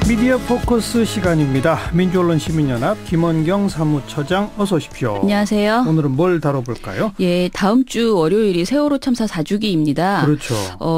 미디어 포커스 시간입니다. 민주언론시민연합 김원경 사무처장 어서 오십시오. 안녕하세요. 오늘은 뭘 다뤄볼까요? 예, 다음 주 월요일이 세월호 참사 4주기입니다. 그렇죠.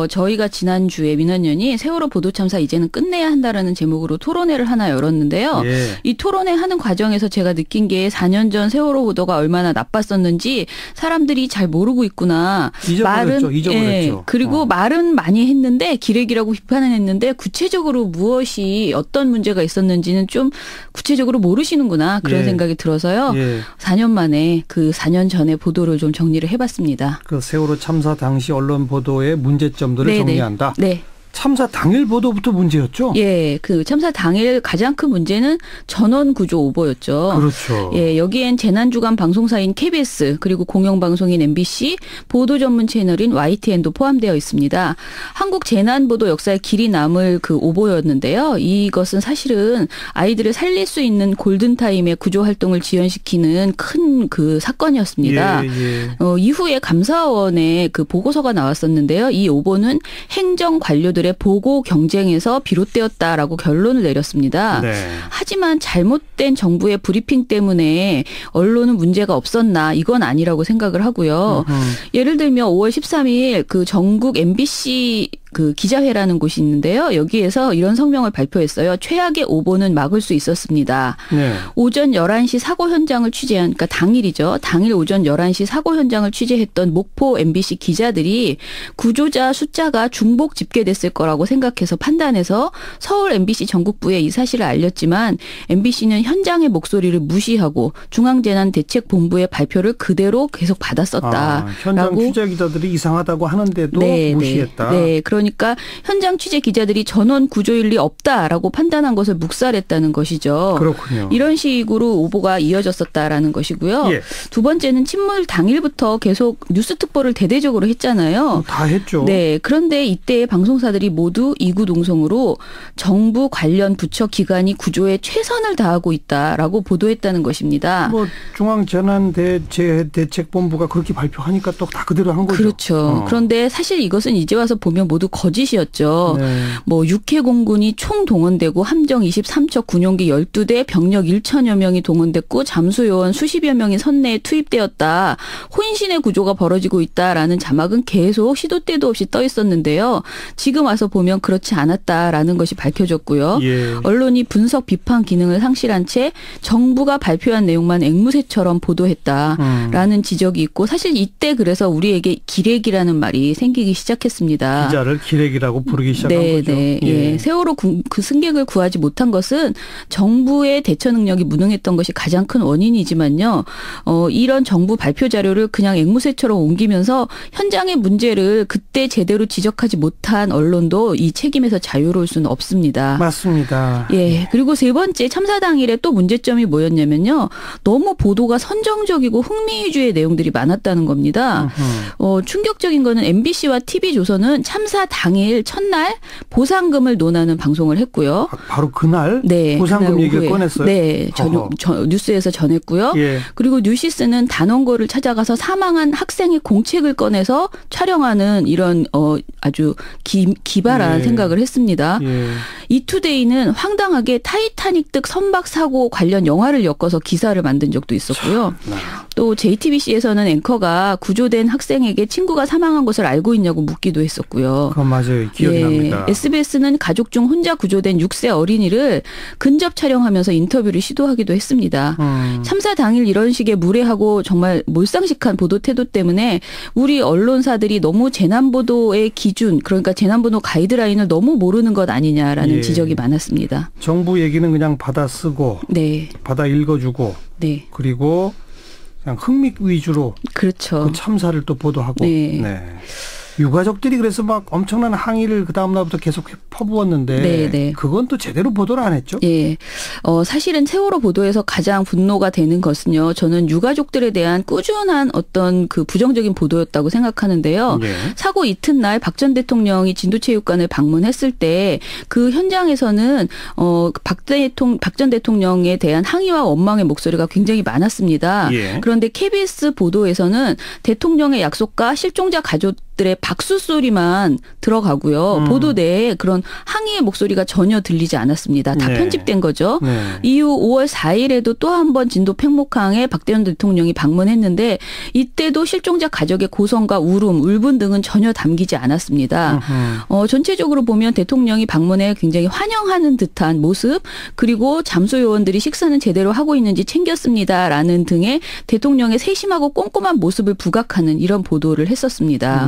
저희가 지난주에 민원연이 세월호 보도 참사 이제는 끝내야 한다라는 제목으로 토론회를 하나 열었는데요. 예. 이 토론회 하는 과정에서 제가 느낀 게 4년 전 세월호 보도가 얼마나 나빴었는지 사람들이 잘 모르고 있구나. 잊어버렸죠. 예, 그리고 말은 많이 했는데 기레기라고 비판은 했는데 구체적으로 무엇이 어떤 문제가 있었는지는 좀 구체적으로 모르시는구나 그런 생각이 들어서요. 4년 만에 그 4년 전의 보도를 좀 정리를 해봤습니다. 그 세월호 참사 당시 언론 보도의 문제점들을 정리한다. 네. 참사 당일 보도부터 문제였죠? 예, 그 참사 당일 가장 큰 문제는 전원 구조 오보였죠. 그렇죠. 예, 여기엔 재난주간 방송사인 KBS 그리고 공영방송인 MBC, 보도 전문 채널인 YTN도 포함되어 있습니다. 한국 재난보도 역사에 길이 남을 그 오보였는데요. 이것은 사실은 아이들을 살릴 수 있는 골든타임의 구조활동을 지연시키는 큰 그 사건이었습니다. 이후에 감사원의 그 보고서가 나왔었는데요. 이 오보는 행정 관료들의 보고 경쟁에서 비롯되었다라고 결론을 내렸습니다. 네. 하지만 잘못된 정부의 브리핑 때문에 언론은 문제가 없었나 이건 아니라고 생각을 하고요. 예를 들면 5월 13일 그 전국 MBC 그 기자회라는 곳이 있는데요. 여기에서 이런 성명을 발표했어요. 최악의 오보는 막을 수 있었습니다. 네. 오전 11시 사고 현장을 취재한 그러니까 당일이죠. 당일 오전 11시 사고 현장을 취재했던 목포 MBC 기자들이 구조자 숫자가 중복 집계됐을 거라고 생각해서 판단해서 서울 MBC 전국부에 이 사실을 알렸지만 MBC는 현장의 목소리를 무시하고 중앙재난대책본부의 발표를 그대로 계속 받았었다. 현장 취재 기자들이 이상하다고 하는데도 무시했다. 네. 그러니까 현장 취재 기자들이 전원 구조일 리 없다라고 판단한 것을 묵살했다는 것이죠. 그렇군요. 이런 식으로 오보가 이어졌었다라는 것이고요. 예. 두 번째는 침몰 당일부터 계속 뉴스 특보를 대대적으로 했잖아요. 다 했죠. 네. 그런데 이때 방송사들이 모두 이구동성으로 정부 관련 부처 기관이 구조에 최선을 다하고 있다라고 보도했다는 것입니다. 뭐 중앙재난대책본부가 그렇게 발표하니까 또 다 그대로 한 거죠. 그렇죠. 그런데 사실 이것은 이제 와서 보면 모두 거짓이었죠. 네. 뭐 육해 공군이 총 동원되고 함정 23척 군용기 12대 병력 1천여 명이 동원됐고 잠수요원 수십여 명이 선내에 투입되었다. 혼신의 구조가 벌어지고 있다라는 자막은 계속 시도 때도 없이 떠 있었는데요. 지금 와서 보면 그렇지 않았다라는 것이 밝혀졌고요. 예. 언론이 분석 비판 기능을 상실한 채 정부가 발표한 내용만 앵무새처럼 보도했다라는 지적이 있고 사실 이때 그래서 우리에게 기레기라는 말이 생기기 시작했습니다. 기자를 기레기라고 부르기 시작한 거죠. 네. 예. 세월호 그 승객을 구하지 못한 것은 정부의 대처 능력이 무능했던 것이 가장 큰 원인이지만요. 이런 정부 발표 자료를 그냥 앵무새처럼 옮기면서 현장의 문제를 그때 제대로 지적하지 못한 언론도 이 책임에서 자유로울 수는 없습니다. 맞습니다. 예. 그리고 세 번째 참사 당일에 또 문제점이 뭐였냐면요. 너무 보도가 선정적이고 흥미 위주의 내용들이 많았다는 겁니다. 충격적인 거는 MBC와 TV조선은 참사 당일 첫날 보상금을 논하는 방송을 했고요. 바로 그날 네, 보상금 그날 얘기를 꺼냈어요? 네. 뉴스에서 전했고요. 예. 그리고 뉴시스는 단원고를 찾아가서 사망한 학생의 공책을 꺼내서 촬영하는 이런 아주 기발한 생각을 했습니다. 이투데이는 황당하게 타이타닉 등 선박 사고 관련 영화를 엮어서 기사를 만든 적도 있었고요. 또 JTBC에서는 앵커가 구조된 학생에게 친구가 사망한 것을 알고 있냐고 묻기도 했었고요. 그건 맞아요. 기억이 납니다. SBS는 가족 중 혼자 구조된 6세 어린이를 근접 촬영하면서 인터뷰를 시도하기도 했습니다. 참사 당일 이런 식의 무례하고 정말 몰상식한 보도 태도 때문에 우리 언론사들이 너무 재난보도의 기준 그러니까 재난보도 가이드라인을 너무 모르는 것 아니냐라는 지적이 많았습니다. 정부 얘기는 그냥 받아 쓰고 받아 읽어주고 그리고 그냥 흥미 위주로 그렇죠. 그 참사를 또 보도하고 유가족들이 그래서 막 엄청난 항의를 그 다음 날부터 계속 퍼부었는데 그건 또 제대로 보도를 안 했죠? 예. 사실은 세월호 보도에서 가장 분노가 되는 것은요. 저는 유가족들에 대한 꾸준한 어떤 그 부정적인 보도였다고 생각하는데요. 사고 이튿날 박 전 대통령이 진도체육관을 방문했을 때 그 현장에서는 박 전 대통령에 대한 항의와 원망의 목소리가 굉장히 많았습니다. 그런데 KBS 보도에서는 대통령의 약속과 실종자 가족 유가족들의 박수 소리만 들어가고요. 보도 내에 그런 항의의 목소리가 전혀 들리지 않았습니다. 다 편집된 거죠. 이후 5월 4일에도 또 한 번 진도 팽목항에 박대현 대통령이 방문했는데 이때도 실종자 가족의 고성과 울분 등은 전혀 담기지 않았습니다. 전체적으로 보면 대통령이 방문에 굉장히 환영하는 듯한 모습, 그리고 잠수 요원들이 식사는 제대로 하고 있는지 챙겼습니다라는 등의 대통령의 세심하고 꼼꼼한 모습을 부각하는 이런 보도를 했었습니다.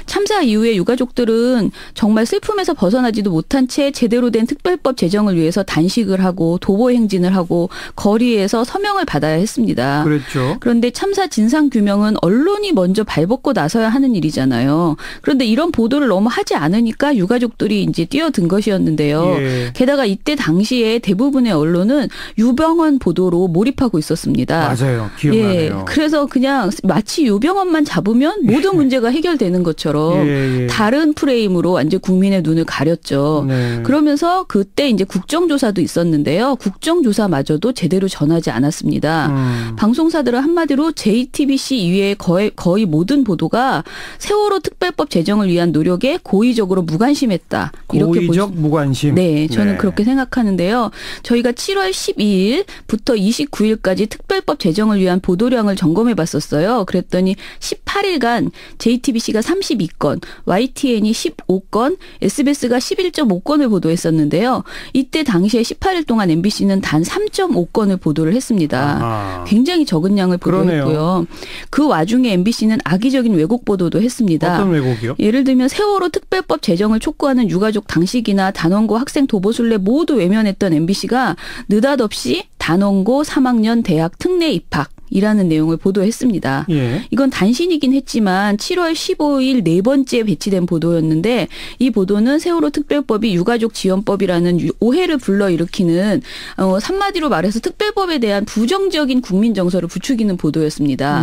참사 이후에 유가족들은 정말 슬픔에서 벗어나지도 못한 채 제대로 된 특별법 제정을 위해서 단식을 하고 도보 행진을 하고 거리에서 서명을 받아야 했습니다. 그렇죠. 그런데 참사 진상 규명은 언론이 먼저 발벗고 나서야 하는 일이잖아요. 그런데 이런 보도를 너무 하지 않으니까 유가족들이 이제 뛰어든 것이었는데요. 게다가 이때 당시에 대부분의 언론은 유병헌 보도로 몰입하고 있었습니다. 맞아요. 기억나네요. 그래서 그냥 마치 유병헌만 잡으면 모든 문제가 해결되는 것처럼 다른 프레임으로 완전 국민의 눈을 가렸죠. 그러면서 그때 이제 국정조사도 있었는데요. 국정조사마저도 제대로 전하지 않았습니다. 방송사들은 한마디로 JTBC 이외의 거의 모든 보도가 세월호 특별법 제정을 위한 노력에 고의적으로 무관심했다. 고의적 무관심. 네, 저는 그렇게 생각하는데요. 저희가 7월 12일부터 29일까지 특별법 제정을 위한 보도량을 점검해 봤었어요. 그랬더니 18일간 JTBC가 32건, YTN이 15건, SBS가 11.5건을 보도했었는데요. 이때 당시에 18일 동안 MBC는 단 3.5건을 보도를 했습니다. 굉장히 적은 양을 보도했고요. 그러네요. 그 와중에 MBC는 악의적인 왜곡 보도도 했습니다. 어떤 왜곡이요? 예를 들면 세월호 특별법 제정을 촉구하는 유가족 당식이나 단원고 학생 도보순례 모두 외면했던 MBC가 느닷없이 단원고 3학년 대학 특례 입학 이라는 내용을 보도했습니다. 이건 단신이긴 했지만 7월 15일 네 번째 배치된 보도였는데 이 보도는 세월호 특별법이 유가족 지원법이라는 오해를 불러일으키는 한마디로 말해서 특별법에 대한 부정적인 국민 정서를 부추기는 보도였습니다.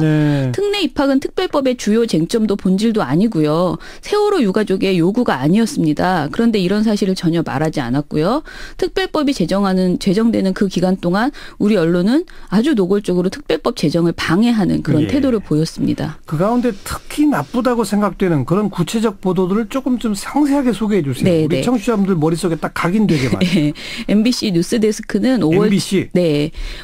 특례 입학은 특별법의 주요 쟁점도 본질도 아니고요. 세월호 유가족의 요구가 아니었습니다. 그런데 이런 사실을 전혀 말하지 않았고요. 특별법이 제정되는 그 기간 동안 우리 언론은 아주 노골적으로 특별법 제정을 방해하는 그런 태도를 보였습니다. 그 가운데 특히 나쁘다고 생각되는 그런 구체적 보도들을 조금 좀 상세하게 소개해 주세요. 네네. 우리 청취자분들 머릿속에 딱 각인되게 말이에요. MBC 뉴스데스크는 5월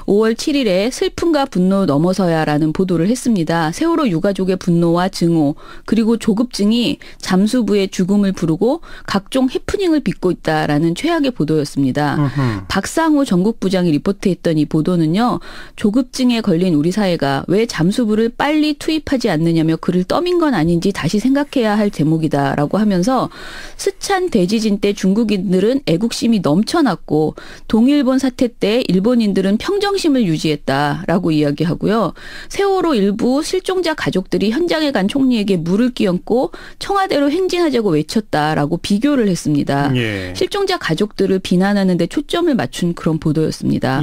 7일에 슬픔과 분노 넘어서야라는 보도를 했습니다. 세월호 유가족의 분노와 증오 그리고 조급증이 잠수부의 죽음을 부르고 각종 해프닝을 빚고 있다라는 최악의 보도였습니다. 박상우 전국부장이 리포트했던 이 보도는요. 조급증에 걸린 우리 사회가 왜 잠수부를 빨리 투입하지 않느냐며 그를 떠민 건 아닌지 다시 생각해야 할 제목이다라고 하면서 스촨 대지진 때 중국인들은 애국심이 넘쳐났고 동일본 사태 때 일본인들은 평정심을 유지했다라고 이야기하고요. 세월호 일부 실종자 가족들이 현장에 간 총리에게 물을 끼얹고 청와대로 행진하자고 외쳤다라고 비교를 했습니다. 실종자 가족들을 비난하는 데 초점을 맞춘 그런 보도였습니다.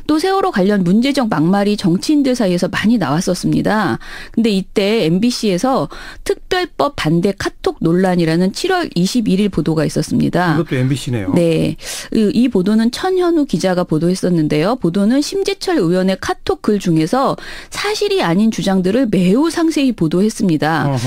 또 세월호 관련 문제적 막말이 정치인들 사이에서 많이 나왔었습니다. 근데 이때 MBC에서 특별법 반대 카톡 논란이라는 7월 21일 보도가 있었습니다. 이것도 MBC네요. 네. 이 보도는 천현우 기자가 보도했었는데요. 보도는 심재철 의원의 카톡 글 중에서 사실이 아닌 주장들을 매우 상세히 보도했습니다.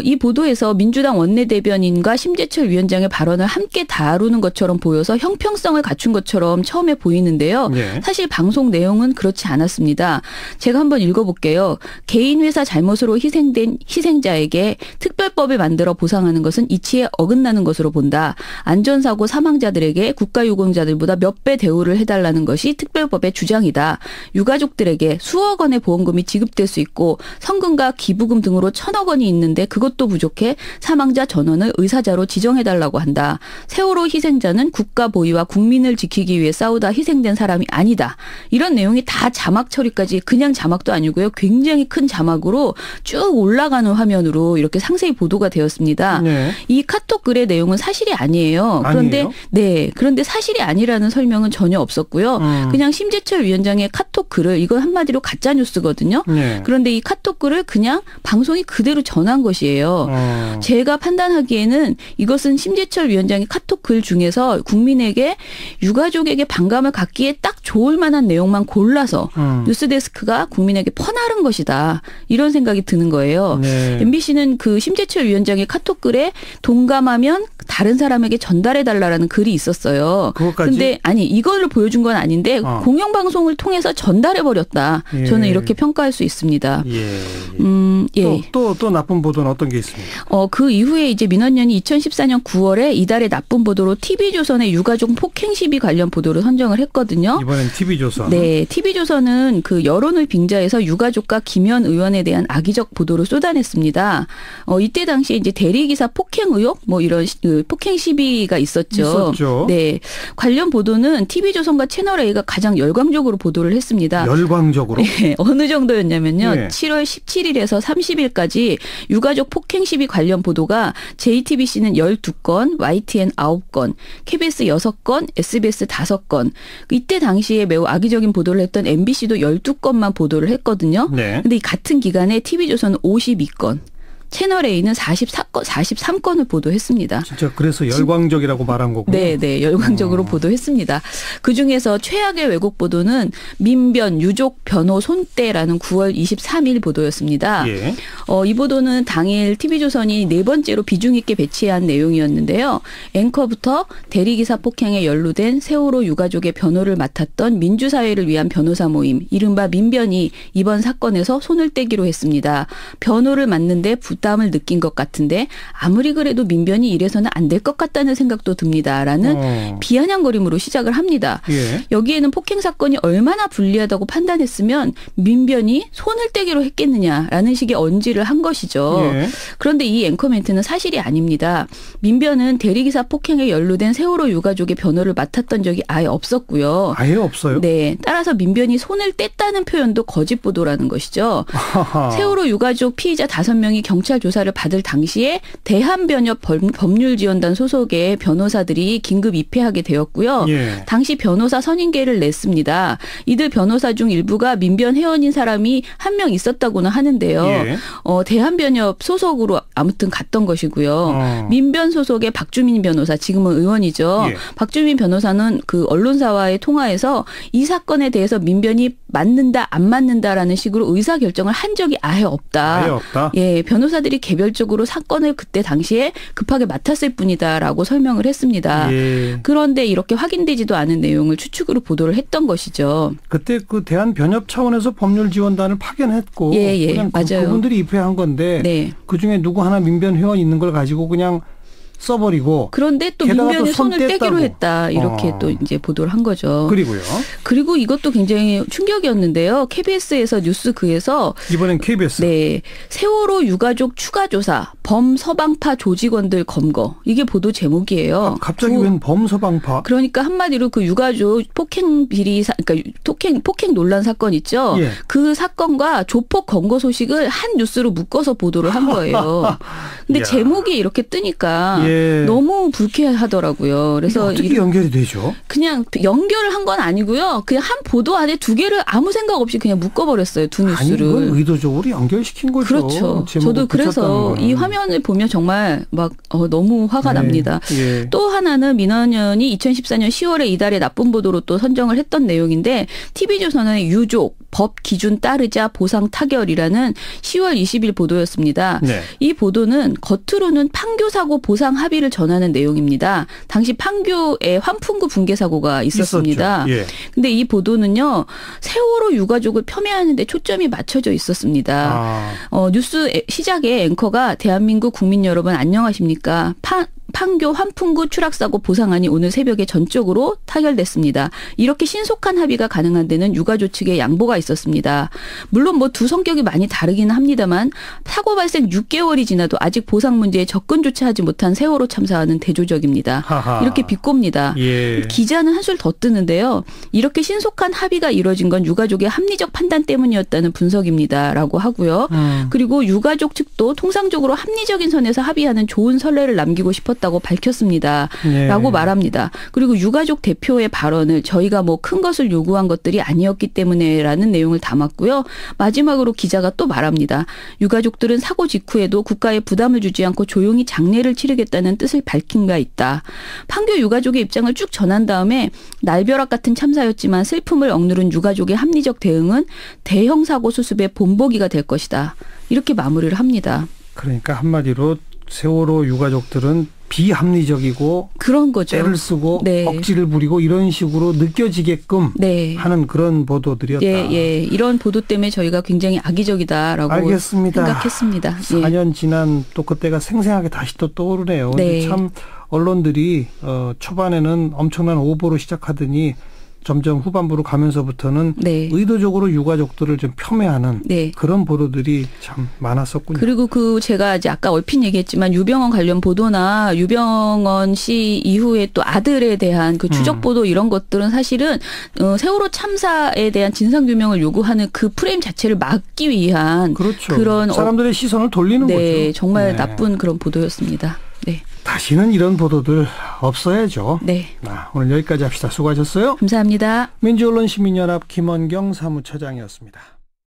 이 보도에서 민주당 원내대변인과 심재철 위원장의 발언을 함께 다루는 것처럼 보여서 형평성을 갖춘 것처럼 처음에 보이는데요. 사실 방송 내용은 그렇지 않았습니다. 제가 한번 읽어볼게요. 개인 회사 잘못으로 희생된 희생자에게 특별법을 만들어 보상하는 것은 이치에 어긋나는 것으로 본다. 안전사고 사망자들에게 국가유공자들보다 몇 배 대우를 해달라는 것이 특별법의 주장이다. 유가족들에게 수억 원의 보험금이 지급될 수 있고 성금과 기부금 등으로 1,000억 원이 있는데 그것도 부족해 사망자 전원을 의사자로 지정해달라고 한다. 세월호 희생자는 국가 보위와 국민을 지키기 위해 싸우다 희생된 사람이 아니다. 이런 내용이 다 자막 처리까지 그냥 자막도 아니고요. 굉장히 큰 자막으로 쭉 올라가는 화면으로 이렇게 상세히 보도가 되었습니다. 이 카톡 글의 내용은 사실이 아니에요. 그런데 사실이 아니라는 설명은 전혀 없었고요. 그냥 심재철 위원장의 카톡 글을 이건 한마디로 가짜 뉴스거든요. 그런데 이 카톡 글을 그냥 방송이 그대로 전한 것이에요. 제가 판단하기에는 이것은 심재철 위원장의 카톡 글 중에서 국민에게 유가족에게 반감을 갖기에 딱 좋을 만한 내용만 골라서 뉴스데스크가 국민에게 퍼나른 것이다. 이런 생각이 드는 거예요. 네. MBC는 그 심재철 위원장의 카톡글에 동감하면 다른 사람에게 전달해달라라는 글이 있었어요. 그런데 아니 이거를 보여준 건 아닌데 공영방송을 통해서 전달해버렸다. 예. 저는 이렇게 평가할 수 있습니다. 예. 예. 또 나쁜 보도는 어떤 게 있습니까? 그 이후에 이제 민원연이 2014년 9월에 이달의 나쁜 보도로 TV조선의 유가족 폭행 시비 관련 보도를 선정을 했거든요. 이번엔 TV조선. 네. TV조선은 그 여론을 빙자해서 유가족과 김현 의원에 대한 악의적 보도를 쏟아냈습니다. 이때 당시에 이제 대리기사 폭행 의혹 뭐 이런 폭행 시비가 있었죠. 네. 관련 보도는 TV조선과 채널A가 가장 열광적으로 보도를 했습니다. 열광적으로? 네. 어느 정도였냐면요. 네. 7월 17일에서 30일까지 유가족 폭행 시비 관련 보도가 JTBC는 12건, YTN 9건, KBS 6건, SBS 5건. 이때 당시에 매우 악의적인 보도를 했던 MBC도 12건만 보도를 했거든요. 네. 근데 이 같은 기간에 TV조선은 52건. 채널A는 43건을 보도했습니다. 진짜 그래서 열광적이라고 말한 거군요. 네. 열광적으로 보도했습니다. 그중에서 최악의 왜곡 보도는 민변 유족 변호 손대라는 9월 23일 보도였습니다. 예. 이 보도는 당일 TV조선이 네 번째로 비중 있게 배치한 내용이었는데요. 앵커부터 대리기사 폭행에 연루된 세월호 유가족의 변호를 맡았던 민주사회를 위한 변호사 모임 이른바 민변이 이번 사건에서 손을 떼기로 했습니다. 변호를 맡는데 부담을 느낀 것 같은데 아무리 그래도 민변이 이래서는 안 될 것 같다는 생각도 듭니다라는 비아냥거림으로 시작을 합니다. 예. 여기에는 폭행 사건이 얼마나 불리하다고 판단했으면 민변이 손을 떼기로 했겠느냐라는 식의 언지를 한 것이죠. 예. 그런데 이 앵커 멘트는 사실이 아닙니다. 민변은 대리기사 폭행에 연루된 세월호 유가족의 변호를 맡았던 적이 아예 없었고요. 아예 없어요? 네. 따라서 민변이 손을 뗐다는 표현도 거짓 보도라는 것이죠. 세월호 유가족 피의자 5명이 경찰 조사를 받을 당시에 대한변협 법률지원단 소속의 변호사들이 긴급 입회하게 되었고요. 예. 당시 변호사 선임계를 냈습니다. 이들 변호사 중 일부가 민변 회원인 사람이 한 명 있었다고는 하는데요. 예. 대한변협 소속으로 아무튼 갔던 것이고요. 민변 소속의 박주민 변호사, 지금은 의원이죠. 예. 박주민 변호사는 그 언론사와의 통화에서 이 사건에 대해서 민변이 맞는다 안 맞는다라는 식으로 의사결정을 한 적이 아예 없다. 아예 없다? 예, 변호사들이 개별적으로 사건을 그때 당시에 급하게 맡았을 뿐이다라고 설명을 했습니다. 예. 그런데 이렇게 확인되지도 않은 내용을 추측으로 보도를 했던 것이죠. 그때 그 대한변협 차원에서 법률지원단을 파견했고 예, 그냥 맞아요. 그분들이 입회한 건데 네. 그중에 누구 하나 민변 회원 있는 걸 가지고 그냥 써버리고 그런데 또 민변이 손을 떼기로 했다. 이렇게 또 이제 보도를 한 거죠. 그리고요. 그리고 이것도 굉장히 충격이었는데요. KBS에서 뉴스그에서 이번엔 KBS. 네. 세월호 유가족 추가 조사 범서방파 조직원들 검거. 이게 보도 제목이에요. 갑자기 웬 범서방파? 그러니까 한마디로 그 유가족 폭행 비리 그러니까 폭행 논란 사건 있죠. 예. 그 사건과 조폭 검거 소식을 한 뉴스로 묶어서 보도를 한 거예요. 근데 제목이 이렇게 뜨니까 예. 너무 불쾌하더라고요. 그래서 어떻게 연결이 되죠? 그냥 연결을 한 건 아니고요. 그냥 한 보도 안에 두 개를 아무 생각 없이 그냥 묶어버렸어요. 두 뉴스를. 아니, 이건 의도적으로 연결시킨 거죠. 그렇죠. 저도 그래서 이 화면을 보면 정말 막 너무 화가 납니다. 예. 또 하나는 민원연이 2014년 10월에 이달의 나쁜 보도로 또 선정을 했던 내용인데 TV조선의 유족 법 기준 따르자 보상 타결이라는 10월 20일 보도였습니다. 네. 이 보도는 겉으로는 판교 사고 보상 합의를 전하는 내용입니다. 당시 판교에 환풍구 붕괴 사고가 있었습니다. 그런데 이 보도는요. 세월호 유가족을 폄훼하는 데 초점이 맞춰져 있었습니다. 뉴스 시작에 앵커가 대한민국 국민 여러분 안녕하십니까? 판교 환풍구 추락사고 보상안이 오늘 새벽에 전적으로 타결됐습니다. 이렇게 신속한 합의가 가능한 데는 유가족 측의 양보가 있었습니다. 물론 뭐 두 성격이 많이 다르기는 합니다만 사고 발생 6개월이 지나도 아직 보상 문제에 접근조차 하지 못한 세월호 참사와는 대조적입니다. 하하. 이렇게 비꼽니다. 예. 기자는 한술 더 뜨는데요. 이렇게 신속한 합의가 이루어진 건 유가족의 합리적 판단 때문이었다는 분석입니다라고 하고요. 그리고 유가족 측도 통상적으로 합리적인 선에서 합의하는 좋은 선례를 남기고 싶었다고 밝혔습니다. 네. 라고 말합니다. 그리고 유가족 대표의 발언을 저희가 뭐 큰 것을 요구한 것들이 아니었기 때문에라는 내용을 담았고요. 마지막으로 기자가 또 말합니다. 유가족들은 사고 직후에도 국가에 부담을 주지 않고 조용히 장례를 치르겠다는 뜻을 밝힌 바 있다. 판교 유가족의 입장을 쭉 전한 다음에 날벼락 같은 참사였지만 슬픔을 억누른 유가족의 합리적 대응은 대형 사고 수습의 본보기가 될 것이다. 이렇게 마무리를 합니다. 그러니까 한마디로 세월호 유가족들은 비합리적이고 그런 거죠. 떼를 쓰고 네. 억지를 부리고 이런 식으로 느껴지게끔 네. 하는 그런 보도들이었다. 예. 이런 보도 때문에 저희가 굉장히 악의적이다라고 알겠습니다. 생각했습니다. 4년 지난 또 그때가 생생하게 다시 또 떠오르네요. 네. 참 언론들이 초반에는 엄청난 오보로 시작하더니 점점 후반부로 가면서부터는 네. 의도적으로 유가족들을 좀 폄훼하는 네. 그런 보도들이 참 많았었군요. 그리고 제가 이제 아까 얼핏 얘기했지만 유병언 관련 보도나 유병언 씨 이후에 또 아들에 대한 그 추적 보도 이런 것들은 사실은 세월호 참사에 대한 진상 규명을 요구하는 그 프레임 자체를 막기 위한 그렇죠. 그런 사람들의 시선을 돌리는 네, 거죠. 정말 네. 나쁜 그런 보도였습니다. 네. 다시는 이런 보도들 없어야죠. 네. 오늘 여기까지 합시다. 수고하셨어요. 감사합니다. 민주언론시민연합 김원경 사무처장이었습니다.